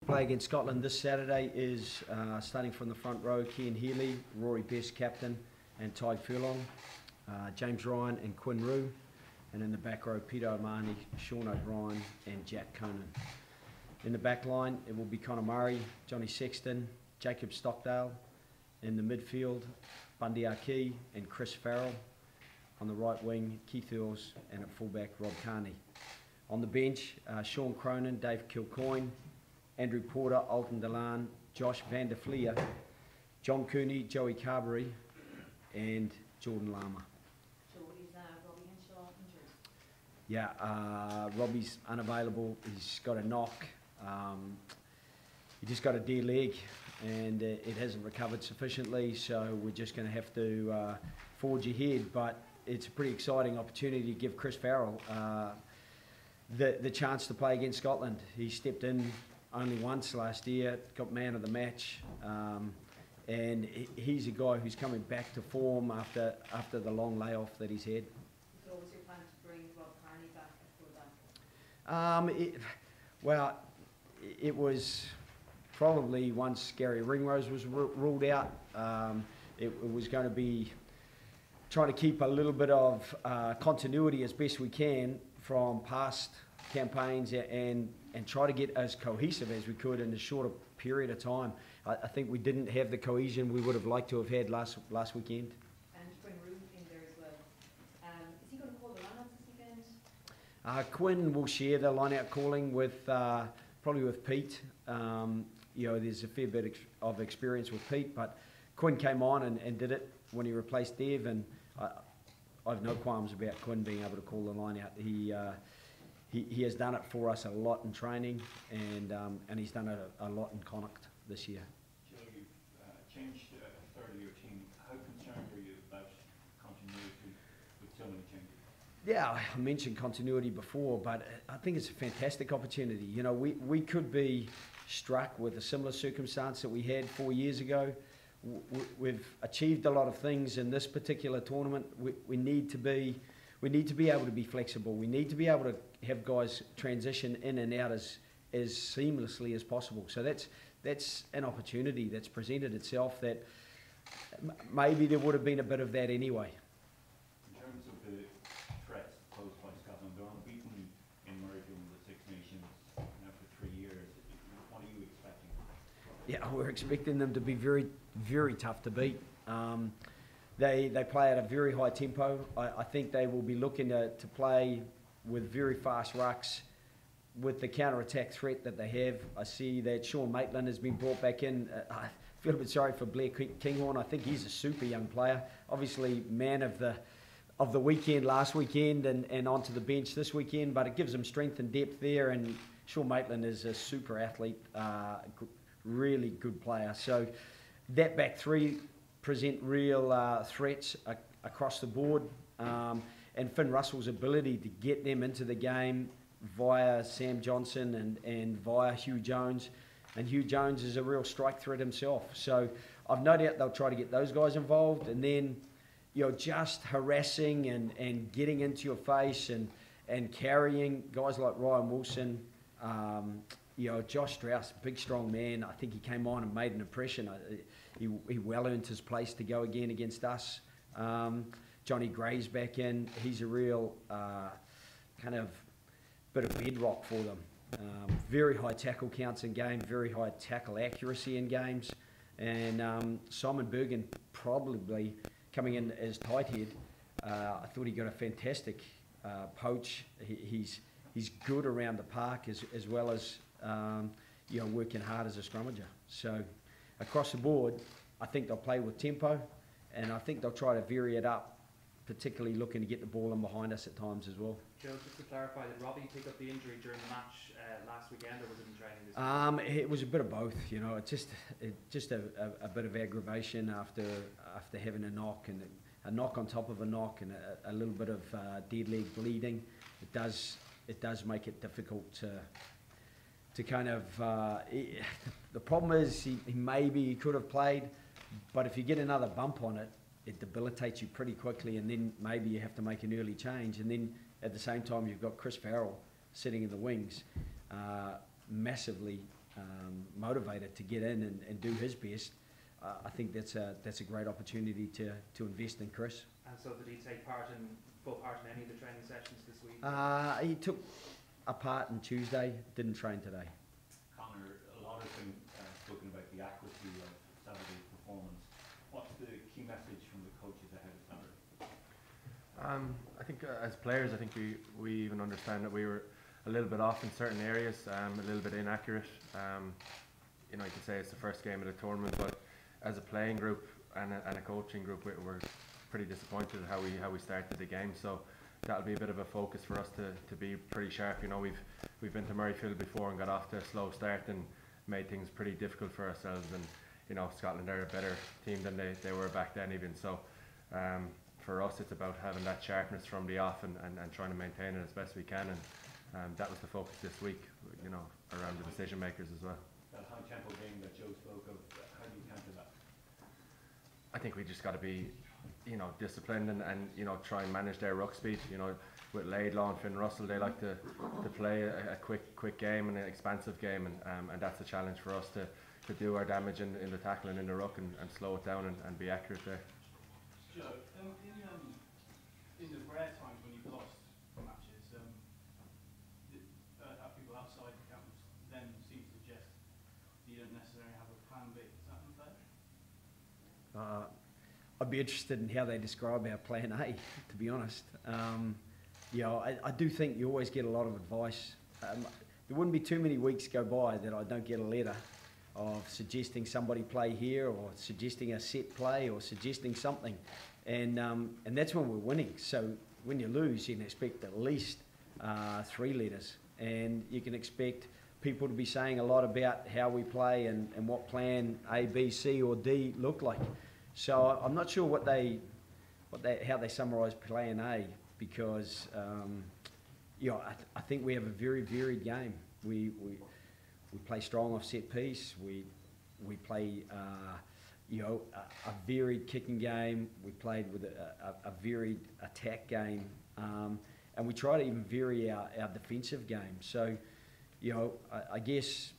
Play against Scotland this Saturday is starting from the front row, Cian Healy, Rory Best captain, and Ty Furlong, James Ryan and Quinn Rue, and in the back row, Peter O'Mahony, Sean O'Brien and Jack Conor. In the back line, it will be Conor Murray, Johnny Sexton, Jacob Stockdale. In the midfield, Bundy Aki and Chris Farrell. On the right wing, Keith Earls, and at fullback, Rob Carney. On the bench, Sean Cronin, Dave Kilcoyne, Andrew Porter, Alton Delan, Josh Van der Fleer, John Cooney, Joey Carberry, and Jordan Lama. So is Robbie Henshaw injured? Yeah, Robbie's unavailable. He's got a knock. He just got a dear leg, and it hasn't recovered sufficiently, so we're just going to have to forge ahead. But it's a pretty exciting opportunity to give Chris Farrell the chance to play against Scotland. He stepped in only once last year, got man of the match, and he's a guy who's coming back to form after the long layoff that he's had. So was your plan to bring Rob Carney back at fullback? It was probably once Gary Ringrose was ruled out, it was going to be trying to keep a little bit of continuity as best we can from past campaigns and try to get as cohesive as we could in a shorter period of time. I think we didn't have the cohesion we would have liked to have had last weekend. And Quinn Rue in there as well. Is he going to call the line-outs this weekend? Quinn will share the line-out calling with probably with Pete. You know, there's a fair bit of experience with Pete, but Quinn came on and did it when he replaced Dev, and I have no qualms about Quinn being able to call the line-out. He has done it for us a lot in training, and he's done it a lot in Connacht this year. Joe, you've changed a third of your team. How concerned are you about continuity with so many changes? Yeah, I mentioned continuity before, but I think it's a fantastic opportunity. You know, we could be struck with a similar circumstance that we had 4 years ago. We've achieved a lot of things in this particular tournament. We need to be able to be flexible. We need to be able to have guys transition in and out as seamlessly as possible. So that's an opportunity that's presented itself that maybe there would have been a bit of that anyway. In terms of the threats posed by Scotland, they're unbeaten in Murrayfield in the Six Nations now for 3 years. What are you expecting? Yeah, we're expecting them to be very, very tough to beat. They play at a very high tempo. I think they will be looking to play with very fast rucks with the counter-attack threat that they have. I see that Sean Maitland has been brought back in. I feel a bit sorry for Blair Kinghorn. I think he's a super young player. Obviously, man of the weekend last weekend and onto the bench this weekend, but it gives him strength and depth there, and Sean Maitland is a super athlete, really good player. So that back three present real threats across the board, and Finn Russell's ability to get them into the game via Sam Johnson and via Hugh Jones, and Hugh Jones is a real strike threat himself. So I've no doubt they'll try to get those guys involved, and then just harassing and getting into your face and carrying guys like Ryan Wilson, Josh Strauss, big strong man. I think he came on and made an impression. He well earned his place to go again against us. Johnny Gray's back in. He's a real kind of bit of bedrock for them. Very high tackle counts in games, very high tackle accuracy in games. And Simon Bergen probably coming in as tight head. I thought he got a fantastic poach. He's good around the park as well as working hard as a scrummager. So across the board, I think they'll play with tempo, and I think they'll try to vary it up, particularly looking to get the ball in behind us at times as well. Joe, just to clarify, did Robbie pick up the injury during the match last weekend, or was it in training this week? It was a bit of both. It's just a bit of aggravation after having a knock, and a knock on top of a knock, and a little bit of dead leg bleeding. It does make it difficult to kind of. The problem is he could have played, but if you get another bump on it, it debilitates you pretty quickly, and then maybe you have to make an early change. And then at the same time, you've got Chris Farrell sitting in the wings, massively motivated to get in and do his best, I think that's a great opportunity to invest in Chris. And so did he take full part in any of the training sessions this week? He took a part on Tuesday, didn't train today. Conor, a lot has been spoken about the accuracy of Saturday's performance. What's the key message from the coaches ahead of Saturday? I think as players, I think we even understand that we were a little bit off in certain areas, a little bit inaccurate. You know, you can say it's the first game of the tournament, but as a playing group and a coaching group, we're pretty disappointed at how we started the game. So that'll be a bit of a focus for us to be pretty sharp. You know, we've been to Murrayfield before and got off to a slow start and made things pretty difficult for ourselves. And you know, Scotland are a better team than they were back then even. So for us, it's about having that sharpness from the off and trying to maintain it as best we can. And that was the focus this week, you know, around the decision makers as well. That high tempo game that Joe spoke of, how do you counter that? I think we just got to be, you know, disciplined and you know, try and manage their ruck speed. You know, with Laidlaw and Finn Russell, they like to play a quick game and an expansive game, and that's a challenge for us to do our damage in the tackle and in the ruck and slow it down and be accurate there. Joe, in the rare times when you've lost matches, people outside the camp then seem to suggest you don't necessarily have a plan B. Is that unfair? I'd be interested in how they describe our plan A, to be honest. I do think you always get a lot of advice. There wouldn't be too many weeks go by that I don't get a letter of suggesting somebody play here, or suggesting a set play, or suggesting something, and that's when we're winning. So when you lose, you can expect at least 3 letters, and you can expect people to be saying a lot about how we play and what plan A, B, C, or D look like. So I'm not sure how they summarise plan A, because I think we have a very varied game. We play strong off set piece. We play a varied kicking game. We played with a varied attack game, and we try to even vary our defensive game. So I guess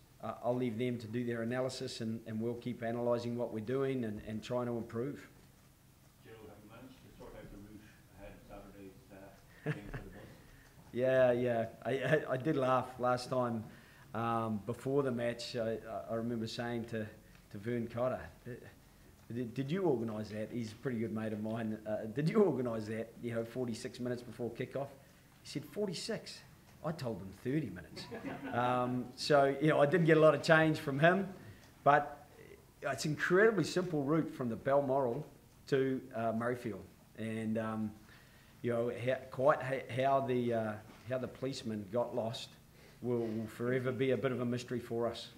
I'll leave them to do their analysis, and we'll keep analysing what we're doing and trying to improve. Joe, have you managed to sort out the route ahead of Saturday's game for the bus? Yeah. I did laugh last time before the match. I remember saying to Vern Cotter, did you organise that? He's a pretty good mate of mine. Did you organise that, 46 minutes before kickoff? He said, 46. I told him 30 minutes. So I didn't get a lot of change from him, but it's an incredibly simple route from the Balmoral to Murrayfield, and how the policeman got lost will forever be a bit of a mystery for us.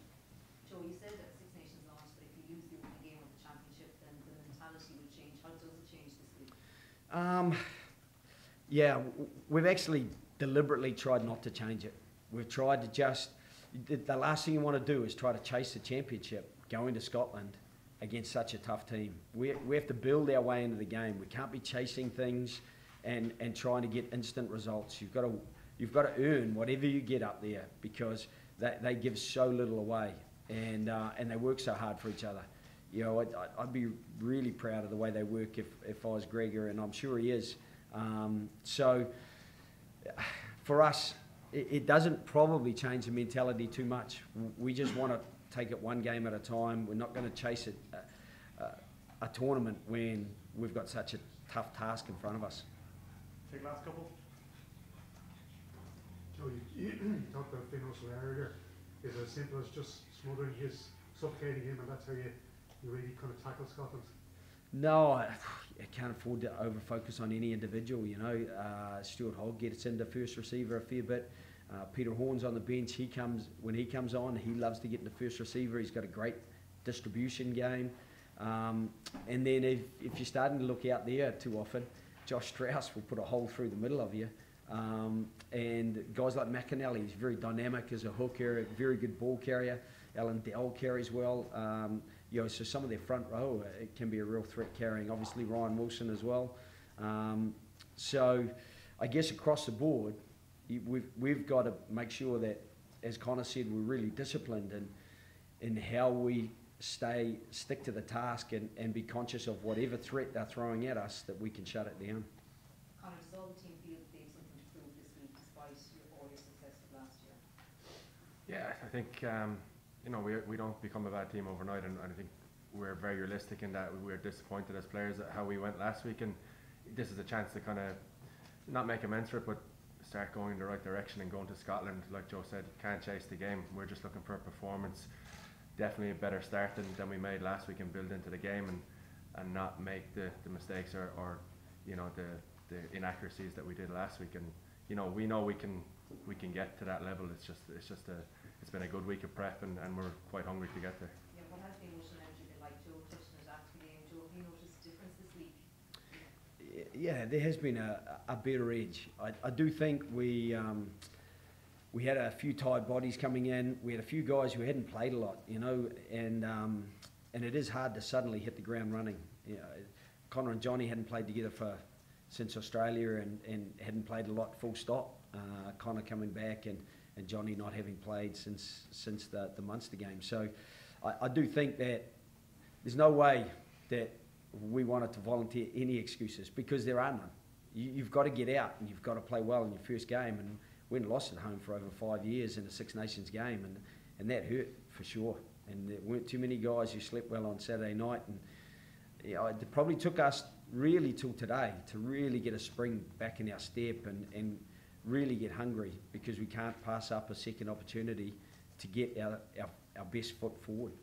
Joe, you said that Six Nations launched, but if you lose the opening game of the championship, then the mentality will change. How does it change this week? We've actually deliberately tried not to change it. We've tried to the last thing you want to do is try to chase the championship going to Scotland against such a tough team. We have to build our way into the game. We can't be chasing things and trying to get instant results. You've got to earn whatever you get up there, because they give so little away, and they work so hard for each other. I'd be really proud of the way they work if I was Gregor, and I'm sure he is. So for us, it doesn't probably change the mentality too much. We just want to take it one game at a time. We're not going to chase a tournament when we've got such a tough task in front of us. Take last couple. Joe, you talked about Finn Russell earlier. Is it as simple as just suffocating him, and that's how you really kind of tackle Scotland? No, I can't afford to over-focus on any individual. Stuart Hogg gets into first receiver a fair bit. Peter Horn's on the bench. When he comes on, he loves to get into first receiver. He's got a great distribution game. And then if you're starting to look out there too often, Josh Strauss will put a hole through the middle of you. And guys like McAnally, he's very dynamic as a hooker, a very good ball carrier. Alan Dell carries well. So some of their front row, it can be a real threat carrying. Obviously Ryan Wilson as well. So I guess across the board, we've got to make sure that, as Conor said, we're really disciplined in how we stick to the task and be conscious of whatever threat they're throwing at us, that we can shut it down. Conor, does all the team feel that they have something to prove this week despite all your success of last year? Yeah, I think you know, we don't become a bad team overnight, and I think we're very realistic in that we're disappointed as players at how we went last week, and this is a chance to kind of not make amends for it, but start going in the right direction and going to Scotland. Like Joe said, can't chase the game. We're just looking for a performance, definitely a better start than we made last week, and build into the game and not make the mistakes or you know, the inaccuracies that we did last week. And you know we can get to that level. It's been a good week of prep, and we're quite hungry to get there. Yeah, what has the emotional energy been like? Joe touched on it after the game. Joe, have you noticed a difference this week? Yeah, there has been a better edge. I do think we had a few tired bodies coming in. We had a few guys who hadn't played a lot, you know, and it is hard to suddenly hit the ground running. You know, Conor and Johnny hadn't played together since Australia and hadn't played a lot, full stop. Conor coming back and Johnny not having played since the Munster game. So I do think that there's no way that we wanted to volunteer any excuses, because there are none. You've got to get out and you've got to play well in your first game, and we hadn't lost at home for over 5 years in a Six Nations game, and that hurt for sure. And there weren't too many guys who slept well on Saturday night, and you know, it probably took us really till today to really get a spring back in our step and really get hungry, because we can't pass up a second opportunity to get our best foot forward.